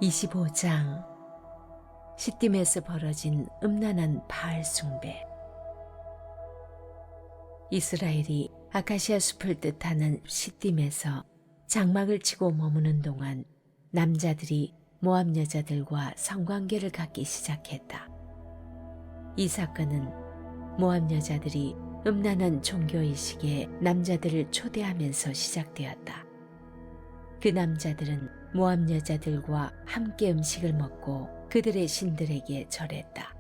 25장 시딤에서 벌어진 음란한 바알 숭배. 이스라엘이 아카시아 숲을 뜻하는 시딤에서 장막을 치고 머무는 동안 남자들이 모압 여자들과 성관계를 갖기 시작했다. 이 사건은 모압 여자들이 음란한 종교의식에 남자들을 초대하면서 시작되었다. 그 남자들은 모압 여자들과 함께 음식을 먹고 그들의 신들에게 절했다.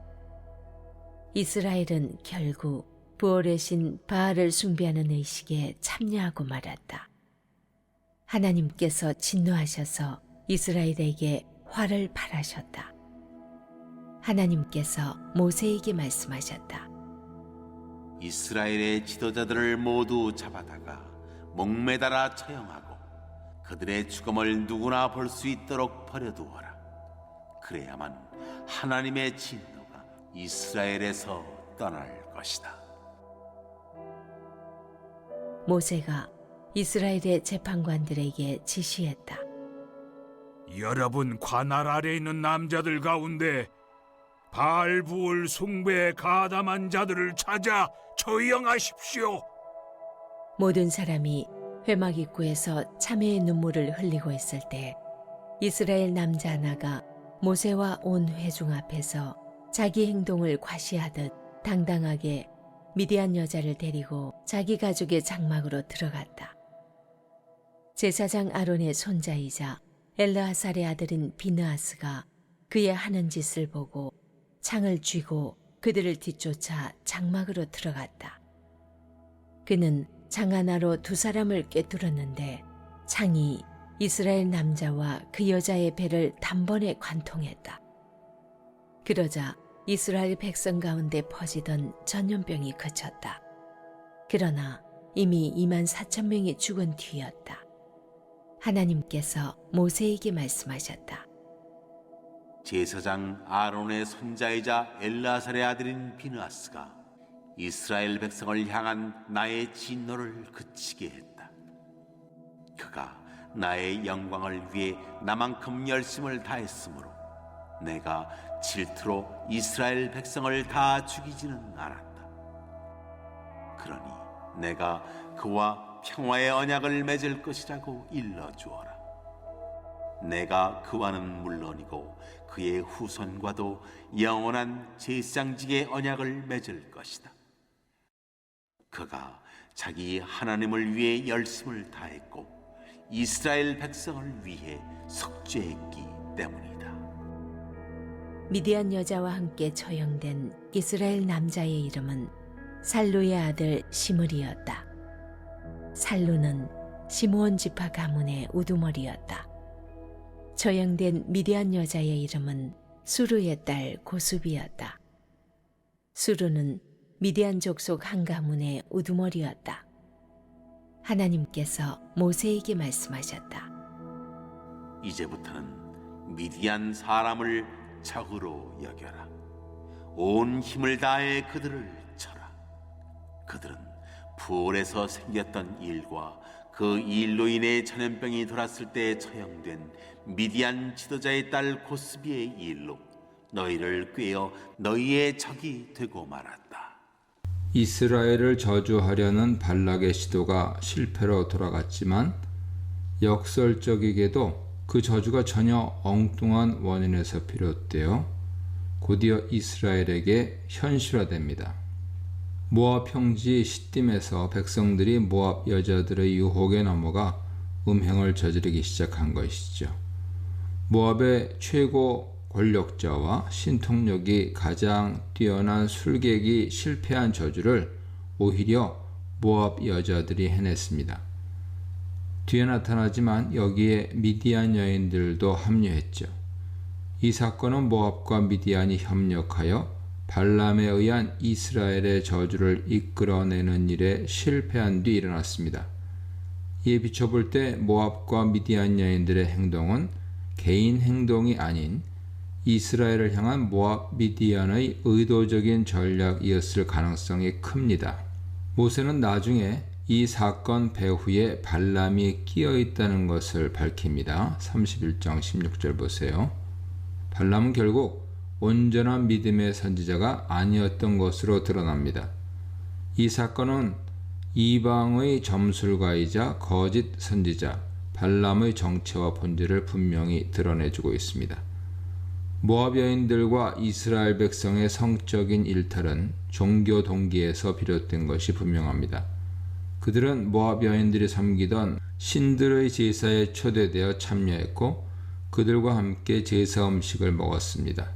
이스라엘은 결국 부올의 신 바알을 숭배하는 의식에 참여하고 말았다. 하나님께서 진노하셔서 이스라엘에게 화를 발하셨다. 하나님께서 모세에게 말씀하셨다. 이스라엘의 지도자들을 모두 잡아다가 목매달아 처형하고 그들의 죽음을 누구나 볼 수 있도록 버려두어라. 그래야만 하나님의 진노가 이스라엘에서 떠날 것이다. 모세가 이스라엘의 재판관들에게 지시했다. 여러분 관할 아래 있는 남자들 가운데 바알 부올 숭배에 가담한 자들을 찾아 처형하십시오. 모든 사람이 회막 입구에서 참회의 눈물을 흘리고 있을 때 이스라엘 남자 하나가 모세와 온 회중 앞에서 자기 행동을 과시하듯 당당하게 미디안 여자를 데리고 자기 가족의 장막으로 들어갔다. 제사장 아론의 손자이자 엘르아살의 아들인 비느하스가 그의 하는 짓을 보고 창을 쥐고 그들을 뒤쫓아 장막으로 들어갔다. 그는 장 하나로 두 사람을 꿰뚫었는데 창이 이스라엘 남자와 그 여자의 배를 단번에 관통했다. 그러자 이스라엘 백성 가운데 퍼지던 전염병이 그쳤다. 그러나 이미 24,000명이 죽은 뒤였다. 하나님께서 모세에게 말씀하셨다. 제사장 아론의 손자이자 엘르아살의 아들인 비느하스가 이스라엘 백성을 향한 나의 진노를 그치게 했다. 그가 나의 영광을 위해 나만큼 열심을 다했으므로 내가 질투로 이스라엘 백성을 다 죽이지는 않았다. 그러니 내가 그와 평화의 언약을 맺을 것이라고 일러주어라. 내가 그와는 물론이고 그의 후손과도 영원한 제사장직의 언약을 맺을 것이다. 그가 자기 하나님을 위해 열심을 다했고 이스라엘 백성을 위해 속죄했기 때문이다. 미디안 여자와 함께 처형된 이스라엘 남자의 이름은 살루의 아들 시므리였다. 살루는 시므온 지파 가문의 우두머리였다. 처형된 미디안 여자의 이름은 수르의 딸 고수비였다. 수르는 미디안 족속 한 가문의 우두머리였다. 하나님께서 모세에게 말씀하셨다. 이제부터는 미디안 사람을 적으로 여겨라. 온 힘을 다해 그들을 쳐라. 그들은 부올에서 생겼던 일과 그 일로 인해 전염병이 돌았을 때 처형된 미디안 지도자의 딸 고스비의 일로 너희를 꾀어 너희의 적이 되고 말았다. 이스라엘을 저주하려는 발락의 시도가 실패로 돌아갔지만 역설적이게도 그 저주가 전혀 엉뚱한 원인에서 비롯되어 곧이어 이스라엘에게 현실화됩니다. 모압 평지 시딤에서 백성들이 모압 여자들의 유혹에 넘어가 음행을 저지르기 시작한 것이죠. 모압의 최고 권력자와 신통력이 가장 뛰어난 술객이 실패한 저주를 오히려 모압 여자들이 해냈습니다. 뒤에 나타나지만 여기에 미디안 여인들도 합류했죠. 이 사건은 모압과 미디안이 협력하여 발람에 의한 이스라엘의 저주를 이끌어내는 일에 실패한 뒤 일어났습니다. 이에 비춰볼 때 모압과 미디안 여인들의 행동은 개인 행동이 아닌 이스라엘을 향한 모압 미디안의 의도적인 전략이었을 가능성이 큽니다. 모세는 나중에 이 사건 배후에 발람이 끼어 있다는 것을 밝힙니다. 31장 16절 보세요. 발람은 결국 온전한 믿음의 선지자가 아니었던 것으로 드러납니다. 이 사건은 이방의 점술가이자 거짓 선지자 발람의 정체와 본질을 분명히 드러내주고 있습니다. 모압 여인들과 이스라엘 백성의 성적인 일탈은 종교 동기에서 비롯된 것이 분명합니다. 그들은 모압 여인들이 섬기던 신들의 제사에 초대되어 참여했고 그들과 함께 제사 음식을 먹었습니다.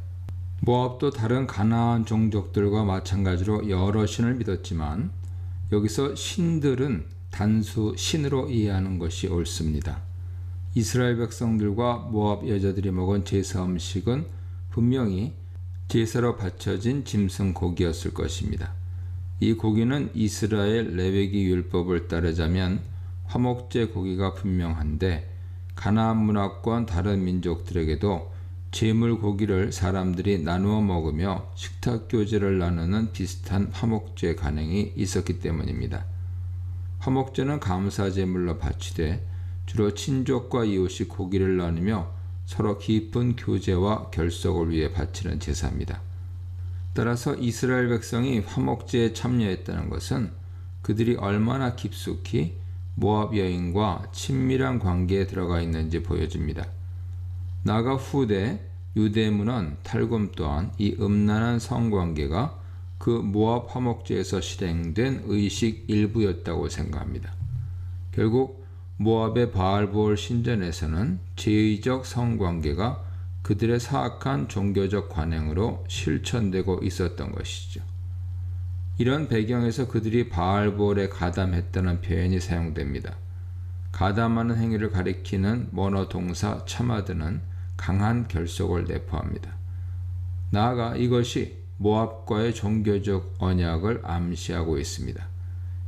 모압도 다른 가나안 종족들과 마찬가지로 여러 신을 믿었지만 여기서 신들은 단수 신으로 이해하는 것이 옳습니다. 이스라엘 백성들과 모압 여자들이 먹은 제사 음식은 분명히 제사로 바쳐진 짐승 고기였을 것입니다. 이 고기는 이스라엘 레위기 율법을 따르자면 화목제 고기가 분명한데 가나안 문화권 다른 민족들에게도 제물 고기를 사람들이 나누어 먹으며 식탁 교제를 나누는 비슷한 화목제 관행이 있었기 때문입니다. 화목제는 감사 제물로 바치되 주로 친족과 이웃이 고기를 나누며 서로 깊은 교제와 결속을 위해 바치는 제사입니다. 따라서 이스라엘 백성이 화목제에 참여했다는 것은 그들이 얼마나 깊숙이 모압 여인과 친밀한 관계에 들어가 있는지 보여줍니다. 나아가 후대 유대문헌 탈금 또한 이 음란한 성관계가 그 모압 화목제에서 실행된 의식 일부였다고 생각합니다. 결국 모압의 바알보올 신전에서는 제의적 성관계가 그들의 사악한 종교적 관행으로 실천되고 있었던 것이죠. 이런 배경에서 그들이 바알보올에 가담했다는 표현이 사용됩니다. 가담하는 행위를 가리키는 원어 동사 차마드는 강한 결속을 내포합니다. 나아가 이것이 모압과의 종교적 언약을 암시하고 있습니다.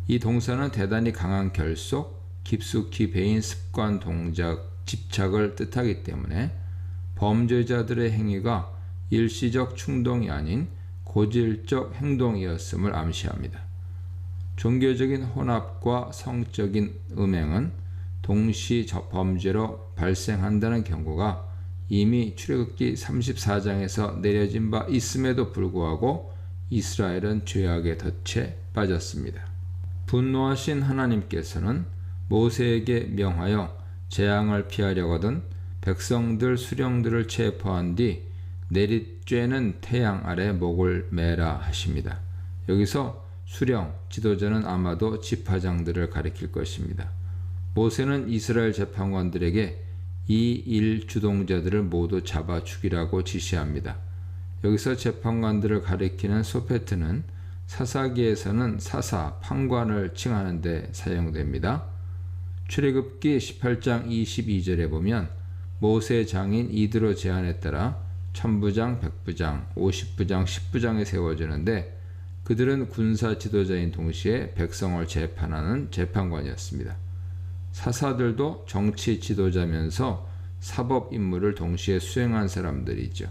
이 동사는 대단히 강한 결속, 깊숙이 배인 습관 동작, 집착을 뜻하기 때문에 범죄자들의 행위가 일시적 충동이 아닌 고질적 행동이었음을 암시합니다. 종교적인 혼합과 성적인 음행은 동시 범죄로 발생한다는 경고가 이미 출애굽기 34장에서 내려진 바 있음에도 불구하고 이스라엘은 죄악의 덫에 빠졌습니다. 분노하신 하나님께서는 모세에게 명하여 재앙을 피하려거든 백성들 수령들을 체포한 뒤 내리쬐는 태양 아래 목을 매라 하십니다. 여기서 수령, 지도자는 아마도 지파장들을 가리킬 것입니다. 모세는 이스라엘 재판관들에게 이 일 주동자들을 모두 잡아 죽이라고 지시합니다. 여기서 재판관들을 가리키는 소페트는 사사기에서는 사사, 판관을 칭하는 데 사용됩니다. 출애굽기 18장 22절에 보면 모세의 장인 이드로 제안에 따라 천부장, 백부장, 50부장, 10부장이 세워지는데 그들은 군사 지도자인 동시에 백성을 재판하는 재판관이었습니다. 사사들도 정치 지도자면서 사법 임무를 동시에 수행한 사람들이죠.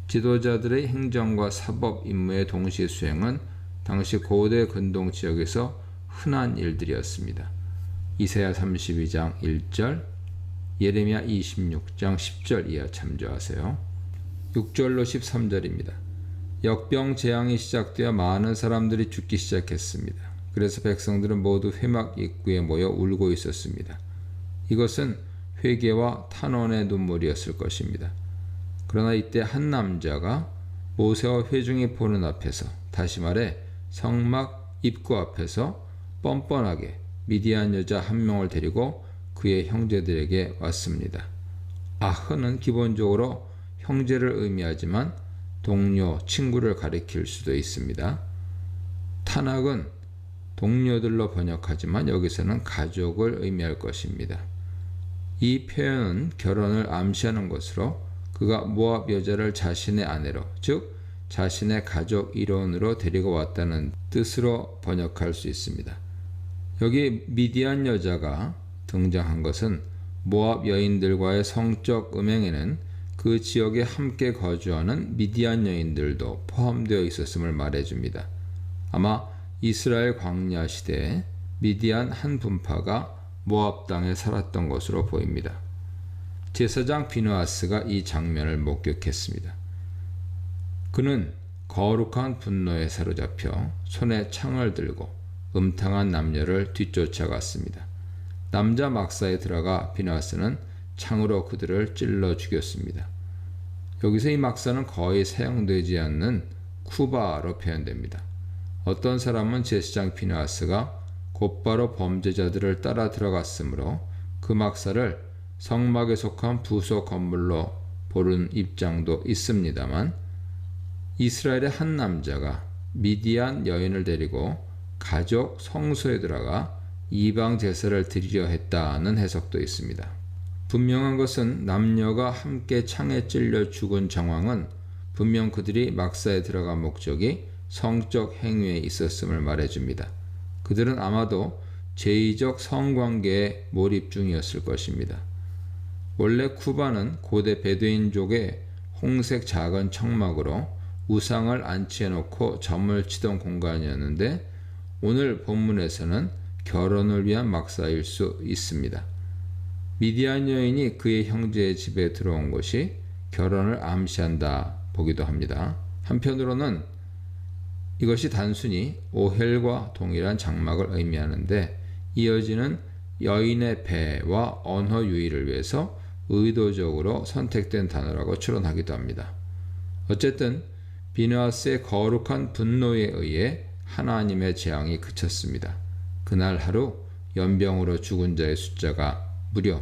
지도자들의 행정과 사법 임무의 동시 수행은 당시 고대 근동 지역에서 흔한 일들이었습니다. 이사야 32장 1절, 예레미야 26장 10절 이하 참조하세요. 6절로 13절입니다. 역병 재앙이 시작되어 많은 사람들이 죽기 시작했습니다. 그래서 백성들은 모두 회막 입구에 모여 울고 있었습니다. 이것은 회개와 탄원의 눈물이었을 것입니다. 그러나 이때 한 남자가 모세와 회중이 보는 앞에서, 다시 말해 성막 입구 앞에서 뻔뻔하게 미디안 여자 한 명을 데리고 그의 형제들에게 왔습니다. 아흐는 기본적으로 형제를 의미하지만 동료, 친구를 가리킬 수도 있습니다. 타낙은 동료들로 번역하지만 여기서는 가족을 의미할 것입니다. 이 표현은 결혼을 암시하는 것으로 그가 모압 여자를 자신의 아내로, 즉 자신의 가족 일원으로 데리고 왔다는 뜻으로 번역할 수 있습니다. 여기 미디안 여자가 등장한 것은 모압 여인들과의 성적 음행에는 그 지역에 함께 거주하는 미디안 여인들도 포함되어 있었음을 말해줍니다. 아마 이스라엘 광야 시대에 미디안 한 분파가 모압 땅에 살았던 것으로 보입니다. 제사장 비느하스가 이 장면을 목격했습니다. 그는 거룩한 분노에 사로잡혀 손에 창을 들고 음탕한 남녀를 뒤쫓아갔습니다. 남자 막사에 들어가 비느하스는 창으로 그들을 찔러 죽였습니다. 여기서 이 막사는 거의 사용되지 않는 쿠바로 표현됩니다. 어떤 사람은 제사장 비느하스가 곧바로 범죄자들을 따라 들어갔으므로 그 막사를 성막에 속한 부속 건물로 보는 입장도 있습니다만, 이스라엘의 한 남자가 미디안 여인을 데리고 가족 성소에 들어가 이방 제사를 드리려 했다는 해석도 있습니다. 분명한 것은 남녀가 함께 창에 찔려 죽은 정황은 분명 그들이 막사에 들어간 목적이 성적 행위에 있었음을 말해줍니다. 그들은 아마도 제의적 성관계에 몰입 중이었을 것입니다. 원래 쿠바는 고대 베두인족의 홍색 작은 청막으로 우상을 안치해놓고 점을 치던 공간이었는데, 오늘 본문에서는 결혼을 위한 막사일 수 있습니다. 미디안 여인이 그의 형제의 집에 들어온 것이 결혼을 암시한다 보기도 합니다. 한편으로는 이것이 단순히 오헬과 동일한 장막을 의미하는데, 이어지는 여인의 배와 언어 유희를 위해서 의도적으로 선택된 단어라고 추론하기도 합니다. 어쨌든 비느하스의 거룩한 분노에 의해 하나님의 재앙이 그쳤습니다. 그날 하루 연병으로 죽은 자의 숫자가 무려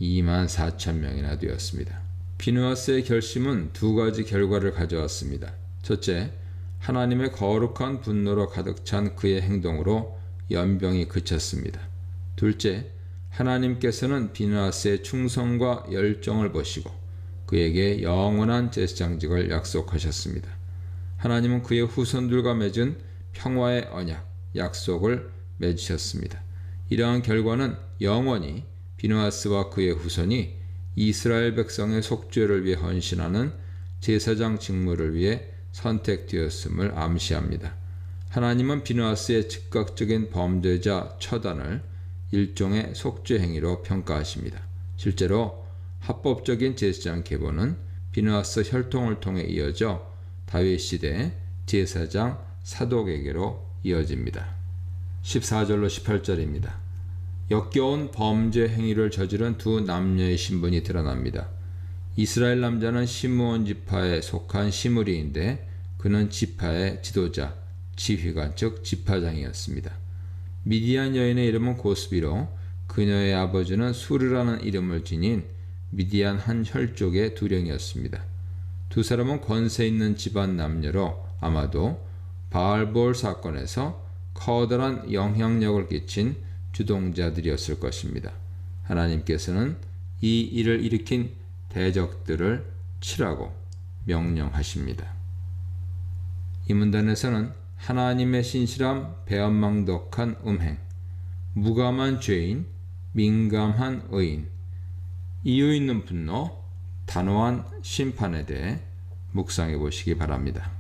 24,000명이나 되었습니다. 비느하스의 결심은 두 가지 결과를 가져왔습니다. 첫째, 하나님의 거룩한 분노로 가득 찬 그의 행동으로 연병이 그쳤습니다. 둘째, 하나님께서는 비느하스의 충성과 열정을 보시고 그에게 영원한 제사장직을 약속하셨습니다. 하나님은 그의 후손들과 맺은 평화의 언약, 약속을 맺으셨습니다. 이러한 결과는 영원히 비느하스와 그의 후손이 이스라엘 백성의 속죄를 위해 헌신하는 제사장 직무를 위해 선택되었음을 암시합니다. 하나님은 비느하스의 즉각적인 범죄자 처단을 일종의 속죄 행위로 평가하십니다. 실제로 합법적인 제사장 계보는 비느하스 혈통을 통해 이어져 다윗 시대 제사장 사독에게로 이어집니다. 14절로 18절입니다. 역겨운 범죄 행위를 저지른 두 남녀의 신분이 드러납니다. 이스라엘 남자는 시므온 지파에 속한 시므리인데 그는 지파의 지도자, 지휘관 즉 지파장이었습니다. 미디안 여인의 이름은 고스비로 그녀의 아버지는 수르라는 이름을 지닌 미디안 한 혈족의 두령이었습니다. 두 사람은 권세 있는 집안 남녀로 아마도 바알볼 사건에서 커다란 영향력을 끼친 주동자들이었을 것입니다. 하나님께서는 이 일을 일으킨 대적들을 치라고 명령하십니다. 이 문단에서는 하나님의 신실함, 배은망덕한 음행, 무감한 죄인, 민감한 의인, 이유 있는 분노, 단호한 심판에 대해 묵상해 보시기 바랍니다.